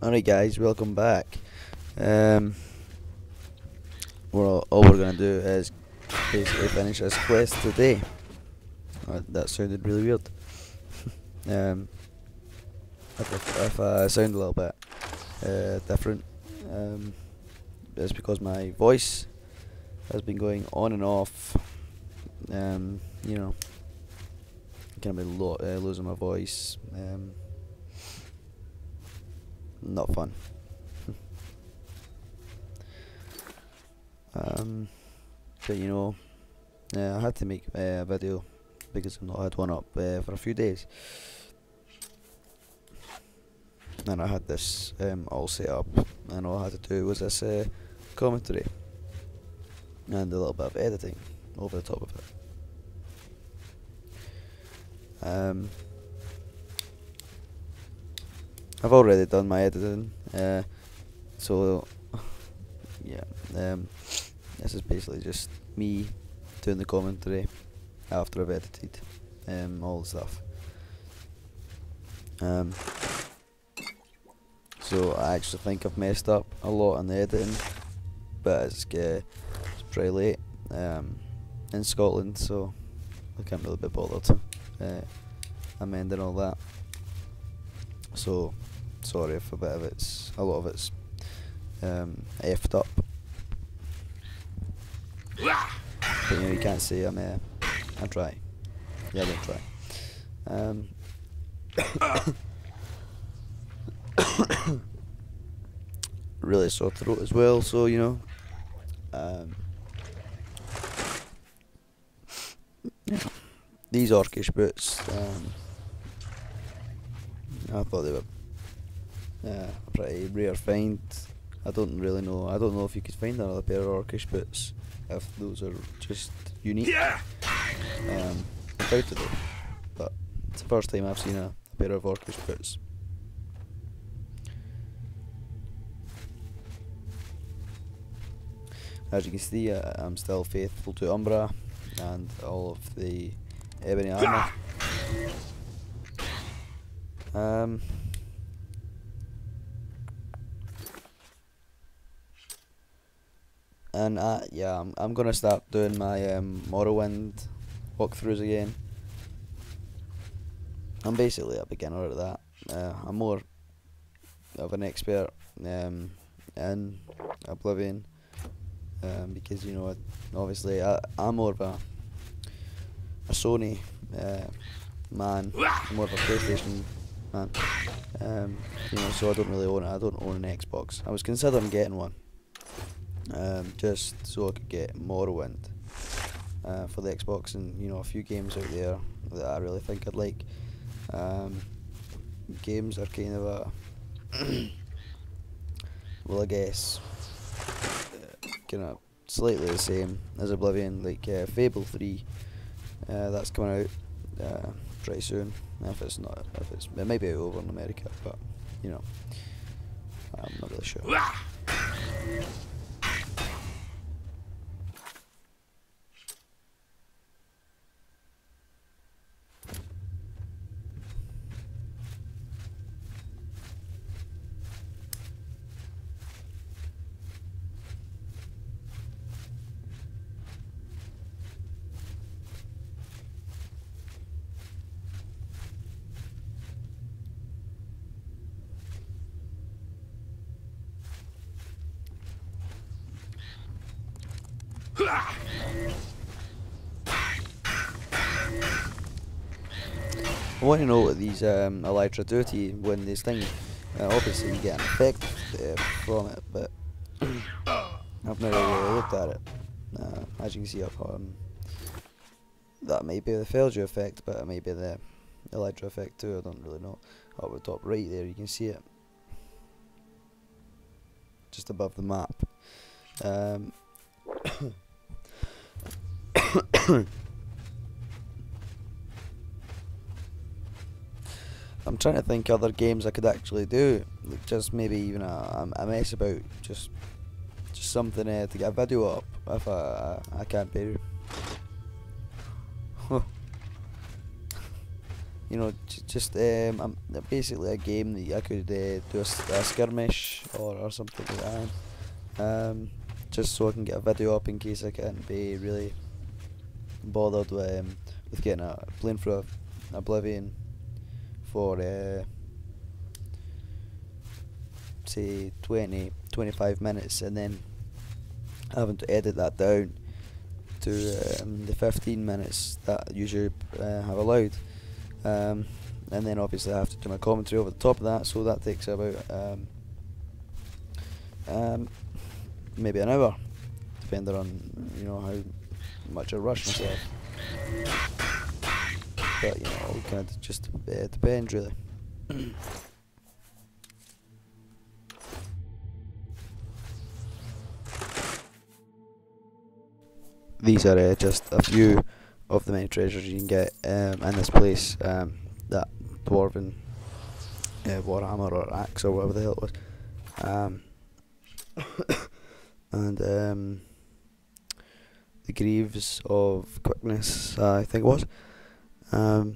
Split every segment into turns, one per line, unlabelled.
Alright guys, welcome back. All we're gonna do is basically finish this quest today. That sounded really weird. um, if I sound a little bit different, it's because my voice has been going on and off. You know, kind of losing my voice. Not fun. But you know, I had to make a video because I've not had one up for a few days, and I had this all set up, and all I had to do was this commentary and a little bit of editing over the top of it. I've already done my editing, so yeah. This is basically just me doing the commentary after I've edited all the stuff. So I actually think I've messed up a lot in the editing, but it's pretty late in Scotland, so I can't really be bothered amending all that. So sorry if a lot of it's effed up. But you know, you can't say I try. Yeah, I don't try. Really sore throat as well, so you know. Yeah. These orcish boots, I thought they were pretty rare find. I don't know if you could find another pair of orcish boots, if those are just unique. I doubt it though, but it's the first time I've seen a pair of orcish boots. As you can see, I'm still faithful to Umbra and all of the ebony armor. And yeah, I'm gonna start doing my Morrowind walkthroughs again. I'm basically a beginner at that. I'm more of an expert in Oblivion, because you know, obviously I'm more of a Sony man, I'm more of a PlayStation man. You know, so I don't own an Xbox. I was considering getting one. Just so I could get Morrowind for the Xbox, and you know, a few games out there that I really think I'd like. Games are kind of a well, I guess kind of slightly the same as Oblivion, like Fable 3. That's coming out pretty soon. It might be out over in America, but you know, I'm not really sure. I want to know what these elytra do to you when they sting you. Obviously you get an effect from it, but I've never really looked at it. As you can see up, that may be the Felger effect, but it may be the elytra effect too, I don't really know. Up the top right there you can see it, just above the map. I'm trying to think other games I could actually do, like just maybe even a mess about, just something to get a video up if I can't be. you know, just basically a game that I could do a skirmish or something like that. Just so I can get a video up in case I can't be really bothered with getting playing through Oblivion for say 20-25 minutes, and then having to edit that down to the 15 minutes that YouTube have allowed. And then obviously I have to do my commentary over the top of that, so that takes about maybe an hour, depending on how much I rush myself. But it kind of just depends really. These are just a few of the many treasures you can get in this place. That dwarven warhammer or axe or whatever the hell it was. And the greaves of quickness, I think it was. I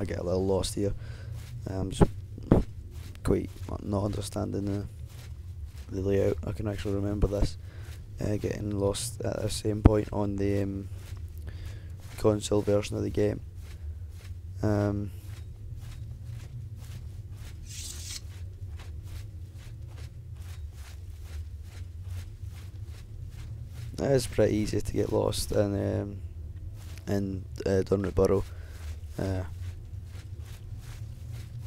get a little lost here. I'm just quite not understanding the layout. I can actually remember this getting lost at the same point on the console version of the game. It is pretty easy to get lost in Dunrit Burrow,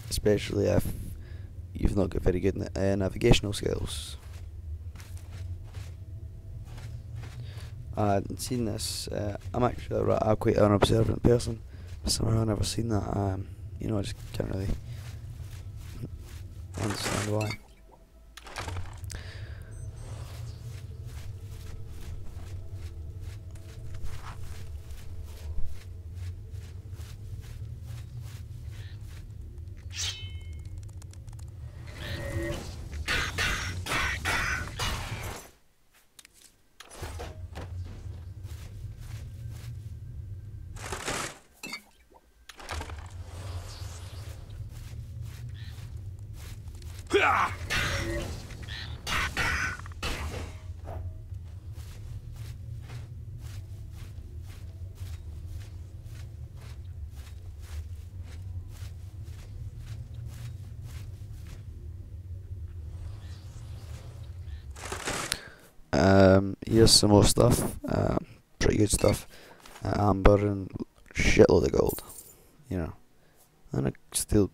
especially if you've not got very good navigational skills. I hadn't seen this. I'm actually I'm quite an observant person, but somehow I've never seen that. I just can't really understand why. Here's some more stuff. Pretty good stuff. Amber and shitload of gold. And I still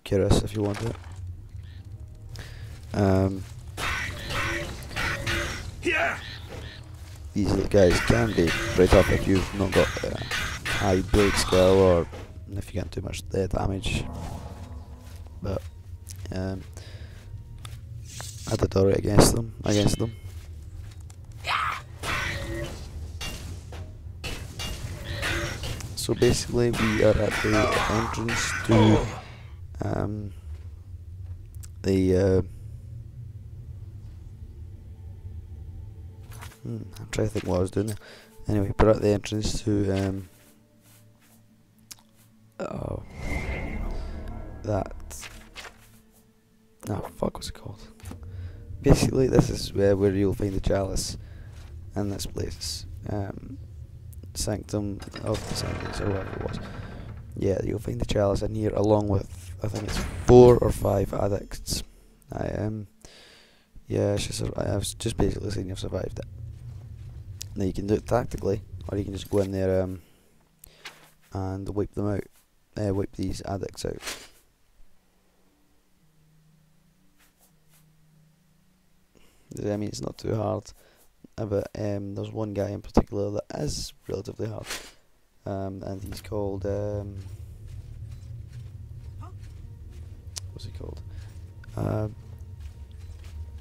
curious if you want it. These little guys can be pretty tough if you've not got high blade skill or if you get too much damage. But I did alright against them. So basically we are at the entrance to I'm trying to think what I was doing there. Anyway, we're at the entrance to what's it called? Basically this is where you'll find the chalice in this place. Sanctum of the Sanctums, or whatever it was. Yeah, you'll find the chalice in here along with, I think it's 4 or 5 addicts. I was just basically saying you've survived it. Now you can do it tactically, or you can just go in there and wipe them out, wipe these addicts out. I mean, it's not too hard, but there's one guy in particular that is relatively hard, and he's called what's he called?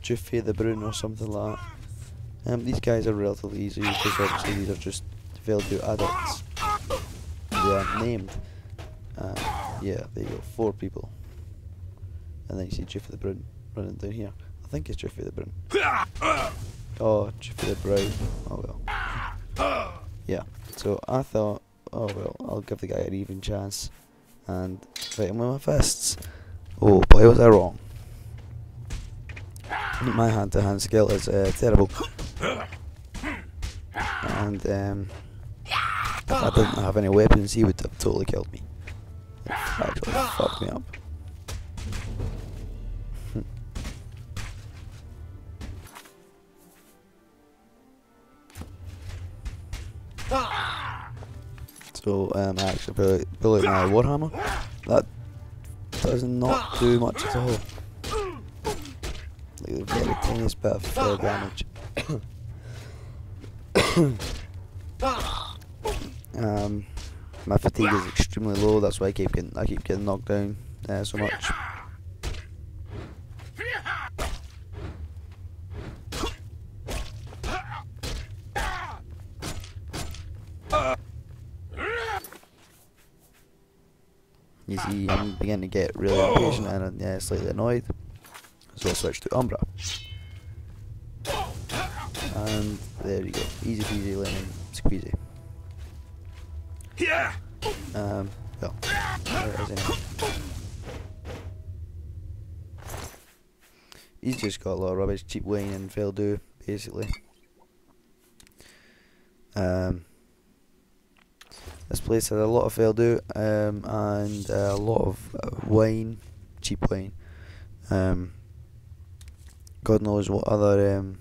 Juffy the Brune or something like that. These guys are relatively easy because obviously these are just failed addicts. They are named. Yeah, there you go, 4 people. And then you see Juffy the Brune running down here. I think it's Juffy the Brune. Oh, Juffy the Brown. Oh well. Yeah, so I thought, oh well, I'll give the guy an even chance and fight him with my fists. Oh boy, was I wrong. My hand-to-hand skill is terrible. And if I didn't have any weapons, he would have totally killed me. Actually fucked me up. So I actually pull out my warhammer. That does not do much at all. Like the very tiniest bit of damage. My fatigue is extremely low. That's why I keep getting knocked down so much. You see, I'm beginning to get really impatient and slightly annoyed. So I'll switch to Umbra. And there you go. Easy peasy lemon squeezy. Well, there it is anyway. He's just got a lot of rubbish, cheap wine and fail do, basically. This place has a lot of fail do and a lot of wine, cheap wine. God knows what other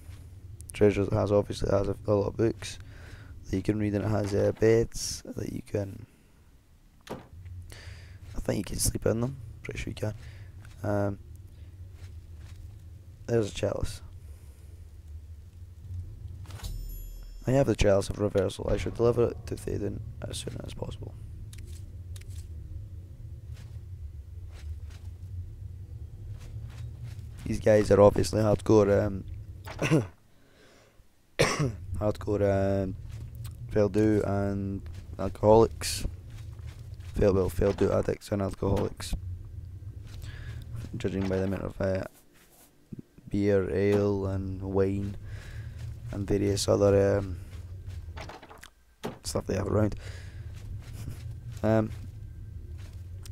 treasures it has. Obviously, it has a lot of books that you can read, and it has beds that you can. I think you can sleep in them. Pretty sure you can. There's a chalice. I have the chalice of reversal. I should deliver it to Théoden as soon as possible. These guys are obviously hardcore, hardcore fail do and alcoholics. Fail do addicts and alcoholics. Judging by the amount of beer, ale, and wine, and various other stuff they have around. Look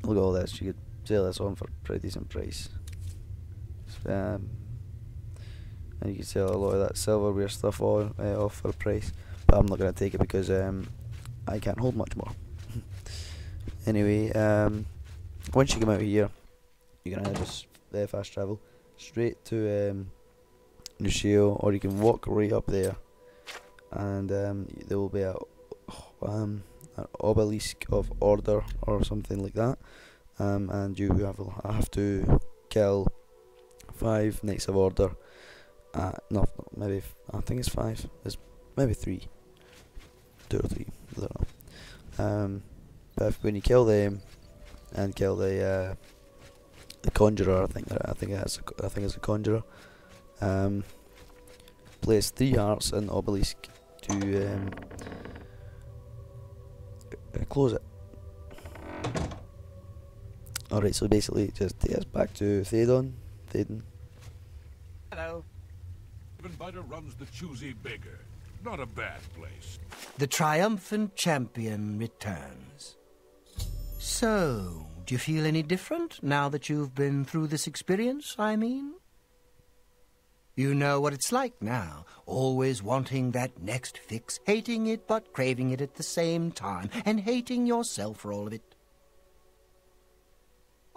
at all this. You could sell this on for a pretty decent price. And you can sell a lot of that silverware stuff off for a price, but I'm not going to take it because I can't hold much more. Anyway, once you come out here, you can either just fast travel straight to Nushio, or you can walk right up there, and there will be an obelisk of order or something like that, and you have to kill 5 Knights of Order. No, maybe I think it's 5. It's maybe 3, 2 or 3. I don't know. But when you kill them and kill the conjurer, I think it's a conjurer. Place 3 hearts in the obelisk to close it. Alright, so basically just take us back to Théoden.
Hello.
Biter runs the choosy beggar. Not a bad place.
The triumphant champion returns. So, do you feel any different now that you've been through this experience, I mean? You know what it's like now, always wanting that next fix, hating it but craving it at the same time, and hating yourself for all of it.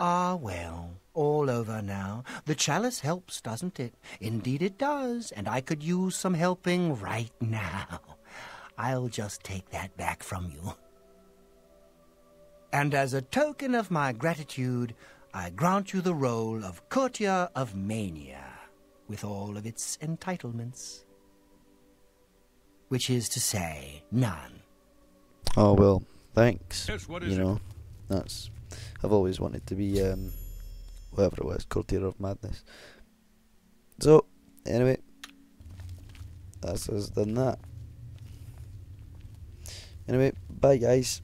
Ah, well, all over now. The chalice helps, doesn't it? Indeed it does, and I could use some helping right now. I'll just take that back from you. And as a token of my gratitude, I grant you the role of Courtier of Mania, with all of its entitlements. Which is to say, none.
Oh well, thanks.
Yes, what is
you know, that's. I've always wanted to be whatever it was, Courtier of Madness. So anyway, that's us done that. Anyway, bye guys.